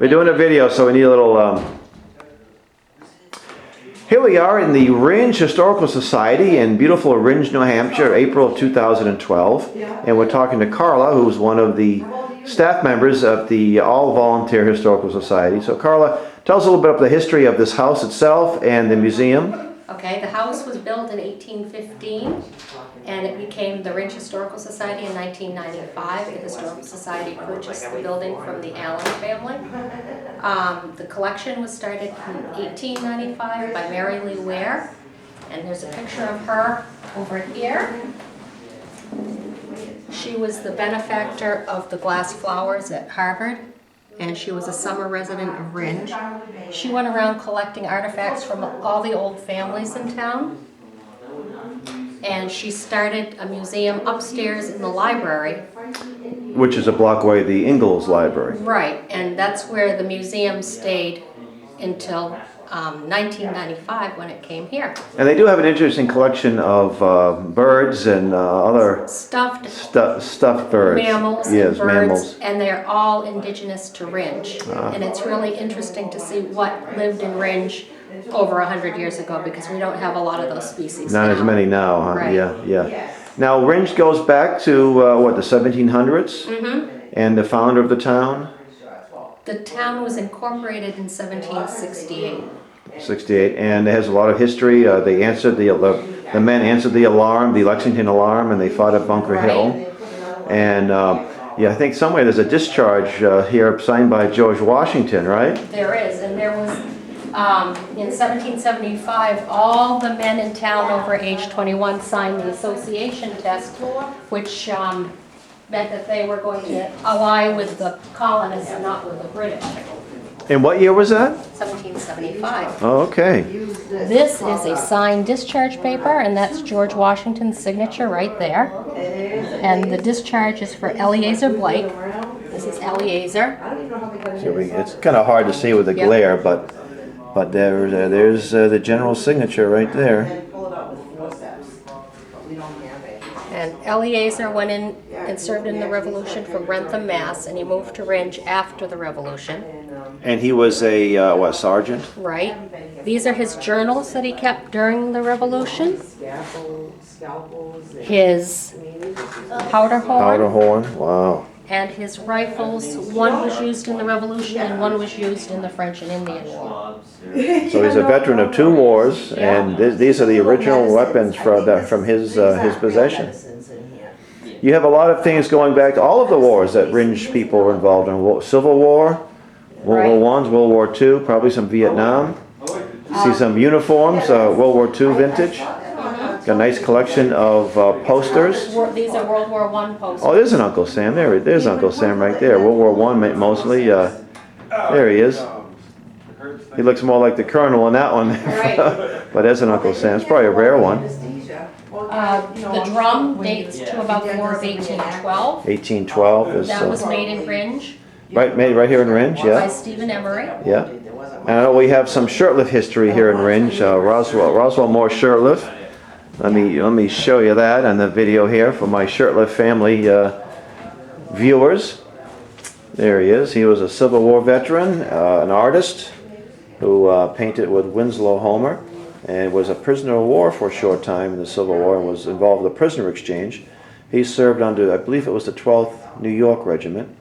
We're doing a video, so we need a little, Here we are in the Rindge Historical Society in beautiful Rindge, New Hampshire, April of 2012. And we're talking to Carla, who's one of the staff members of the all-volunteer Historical Society. So Carla, tell us a little bit about the history of this house itself and the museum. Okay, the house was built in 1815 and it became the Rindge Historical Society in 1995. The Historical Society purchased the building from the Allen family. The collection was started in 1895 by Mary Lee Ware, and there's a picture of her over here. She was the benefactor of the glass flowers at Harvard, and she was a summer resident of Rindge. She went around collecting artifacts from all the old families in town, and she started a museum upstairs in the library. Which is a block away, the Ingalls Library. Right, and that's where the museum stayed until 1995 when it came here. And they do have an interesting collection of birds and other Stuffed birds. mammals Yes, and birds, mammals. and they're all indigenous to Rindge. And it's really interesting to see what lived in Rindge over 100 years ago, because we don't have a lot of those species Not now. as many now, huh? Right. Yeah. Now, Rindge goes back to, what, the 1700s? Mm-hmm. And the founder of the town? The town was incorporated in 1768. 68, and it has a lot of history. They answered the men answered the alarm, the Lexington alarm, and they fought at Bunker Hill. And yeah, I think somewhere there's a discharge here signed by George Washington, right? There is, and there was, in 1775, all the men in town over age 21 signed the association test, which meant that they were going to ally with the colonists and not with the British. And what year was that? 1775. Oh, okay. This is a signed discharge paper, and that's George Washington's signature right there. And the discharge is for Eleazar Blake. This is Eleazar. It's kind of hard to see with the glare, but there's the general signature right there. And Eleazar went in and served in the Revolution from Wrentham, Mass, and he moved to Rindge after the Revolution. And he was a what, sergeant? Right. These are his journals that he kept during the Revolution. His powder horn. Powder horn. Wow. And his rifles. One was used in the Revolution and one was used in the French and Indian War. So he's a veteran of two wars, and these are the original weapons from his possession. You have a lot of things going back to all of the wars that Rindge people were involved in. Civil War, World War I, World War II, probably some Vietnam. See some uniforms, World War II vintage. Got a nice collection of posters. These are World War I posters. Oh, there's an Uncle Sam. There's Uncle Sam right there. World War I mostly. There he is. He looks more like the Colonel in that one. Right. But there's an Uncle Sam. It's probably a rare one. The drum dates to about the War of 1812. 1812 is That was made in Rindge made right here in Rindge, by yeah. Stephen Emery. Yeah. And I know we have some shirtlift history here in Rindge. Roswell Moore shirtlift. Let me show you that on the video here for my shirtlift family viewers. There he is. He was a Civil War veteran, an artist who painted with Winslow Homer, and was a prisoner of war for a short time in the Civil War and was involved in the prisoner exchange. He served under, I believe it was the 12th New York Regiment.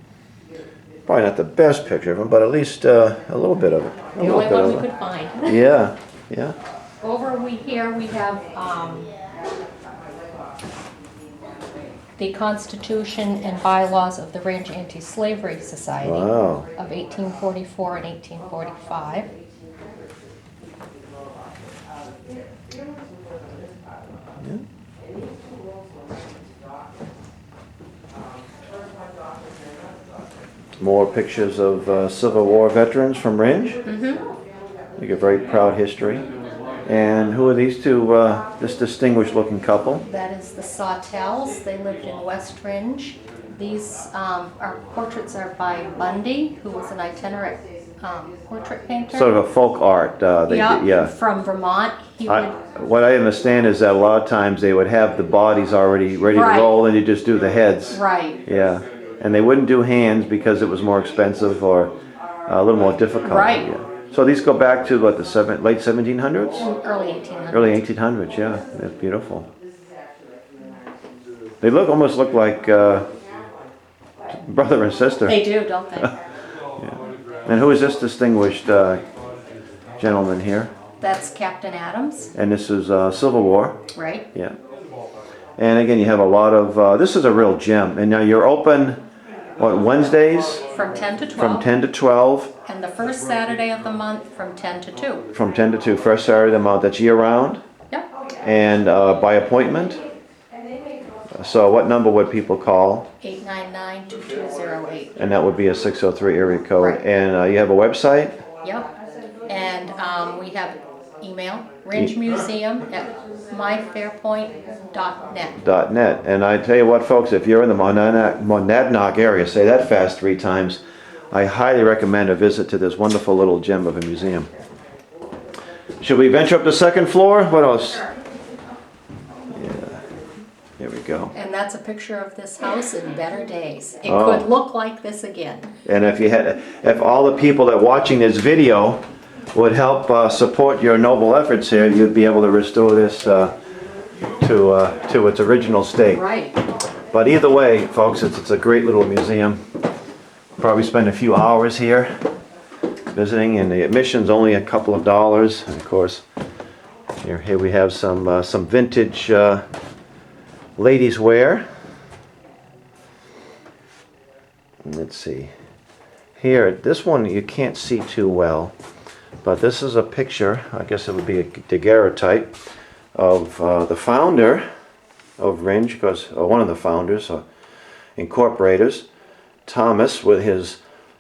Probably not the best picture of him, but at least a little bit of it. The only one we could find. Yeah. Over here we have the Constitution and bylaws of the Rindge Anti-Slavery Society Wow. of 1844 and 1845. More pictures of Civil War veterans from Rindge. Mm-hmm. Like a very proud history. And who are these two, this distinguished looking couple? That is the Sawtells. They lived in West Rindge. These our portraits are by Bundy, who was an itinerant portrait painter. Sort of a folk art. Yeah. From Vermont. What I understand is that a lot of times they would have the bodies already ready to roll, and you just do the heads. Right. Yeah. And they wouldn't do hands because it was more expensive, a little more difficult. Right. Yeah. So these go back to what, the late 1700s? Early 1800s. Early 1800s, yeah. That's beautiful. They almost look like brother and sister. They do, don't they? And who is this distinguished gentleman here? That's Captain Adams, And this is Civil War. right? Yeah. And again, you have a lot of, this is a real gem. And now you're open, what, Wednesdays? From 10 to 12. From 10 to 12. And the first Saturday of the month from 10 to 2. From 10 to 2, first Saturday of the month. That's year round. Yep. And by appointment. So what number would people call? 899-2208. And that would be a 603 area code. Right. And you have a website? Yep. And we have email, Rindge Museum at myfairpoint.net. .net. And I tell you what, folks, if you're in the Monadnock area, say that fast 3 times, I highly recommend a visit to this wonderful little gem of a museum. Should we venture up the second floor? What else? Yeah, here we go. And that's a picture of this house in better days. It Oh. could look like this again. And if all the people that are watching this video would help support your noble efforts here, you'd be able to restore this to its original state. Right. But either way, folks, it's a great little museum. Probably spend a few hours here visiting, and the admission's only a couple of dollars. And of course, here we have some vintage ladies' wear. Let's see. Here, this one you can't see too well, but this is a picture, I guess it would be a daguerreotype, of the founder of Rindge, because one of the founders, incorporators, Thomas, with his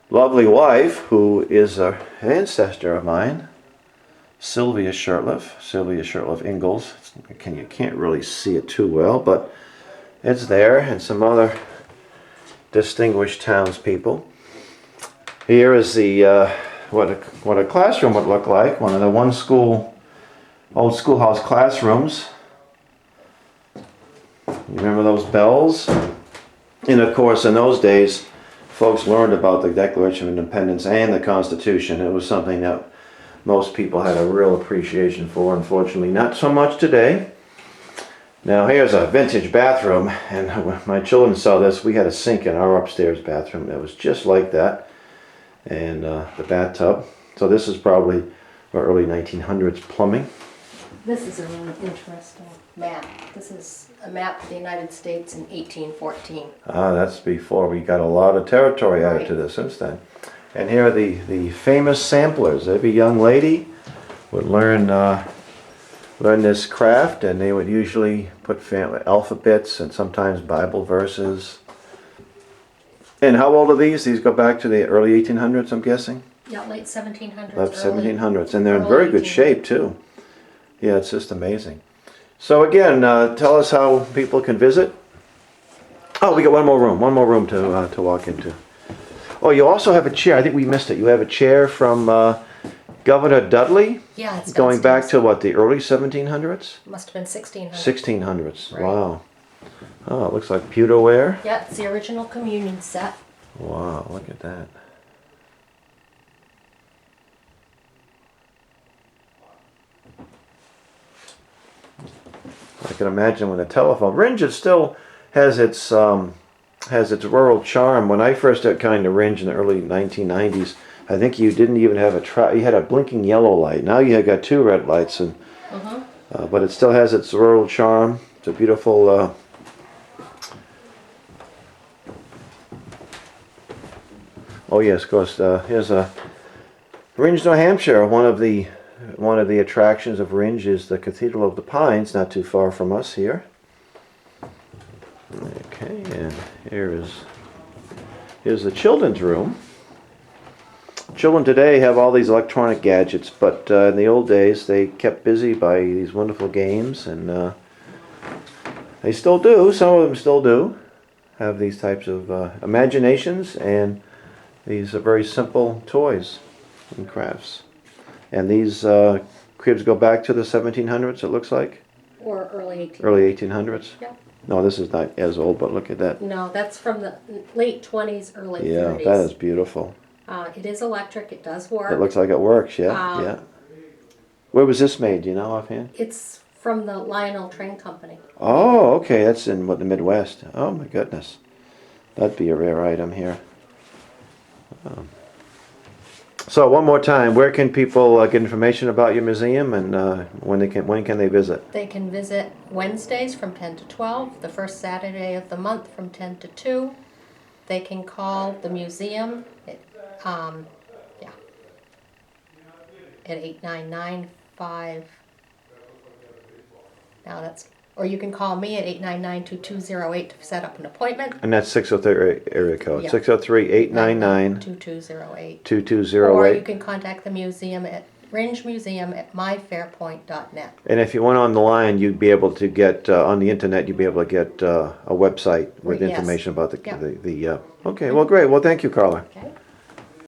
lovely wife, who is an ancestor of mine, Sylvia Shirtliff Ingalls. You can't really see it too well, but it's there, and some other distinguished townspeople. Here is the what a classroom would look like. One of the old schoolhouse classrooms. You remember those bells? And of course, in those days, folks learned about the Declaration of Independence and the Constitution. It was something that most people had a real appreciation for. Unfortunately, not so much today. Now here's a vintage bathroom, and when my children saw this, we had a sink in our upstairs bathroom that was just like that, and the bathtub. So this is probably early 1900s plumbing. This is a really interesting map. This is a map of the United States in 1814. Ah, that's before we got a lot of territory added to this since then. And here are the famous samplers. Every young lady would learn this craft, and they would usually put family alphabets and sometimes Bible verses. And how old are these? These go back to the early 1800s, I'm guessing? Yeah, late 1700s. Late 1700s. And they're in early very good 1800s. shape, too. Yeah, it's just amazing. So again, tell us how people can visit. Oh, we got one more room to walk into. Oh, you also have a chair. I think we missed it. You have a chair from Governor Dudley, Yeah, it's going back downstairs. to what, the early 1700s? Must have been 1600. 1600s. Right. Wow. Oh, it looks like pewterware. Yeah, it's the original communion set. Wow, look at that. I can imagine when the telephone. Rindge still has its rural charm. When I first got kind of Rindge in the early 1990s, I think you didn't even have you had a blinking yellow light. Now you have got 2 red lights, and but it still has its rural charm. It's a beautiful. Oh yes, of course. Here's a Rindge, New Hampshire. One of the attractions of Rindge is the Cathedral of the Pines, not too far from us here. Okay, and here's the children's room. Children today have all these electronic gadgets, but in the old days they kept busy by these wonderful games, and they still do. Some of them still do have these types of imaginations, and these are very simple toys and crafts. And these cribs go back to the 1700s, it looks like? Or early 1800s. Early 1800s? Yep. No, this is not as old, but look at that. No, that's from the late 20s, early Yeah, 30s. that is beautiful. It is electric, it does It work. looks like it works, yeah, Um, yeah. Where was this made, do you know offhand? It's from the Lionel Train Company. Oh, okay, that's in what, the Midwest. Oh my goodness. That'd be a rare item here. So one more time, where can people get information about your museum, and when can they visit? They can visit Wednesdays from 10 to 12, the first Saturday of the month from 10 to 2. They can call the museum at, yeah, at 899-5. Now that's, or you can call me at 899-2208 to set up an appointment. And that's 603 area code. Yeah. 603-899-2208. 2208. Or you can contact the museum at Rindge Museum at myfairpoint.net. And if you went on the line, you'd be able to get on the internet. You'd be able to get a website with Yes. information about Yeah. Okay, well, great. Well, thank you, Carla. Okay.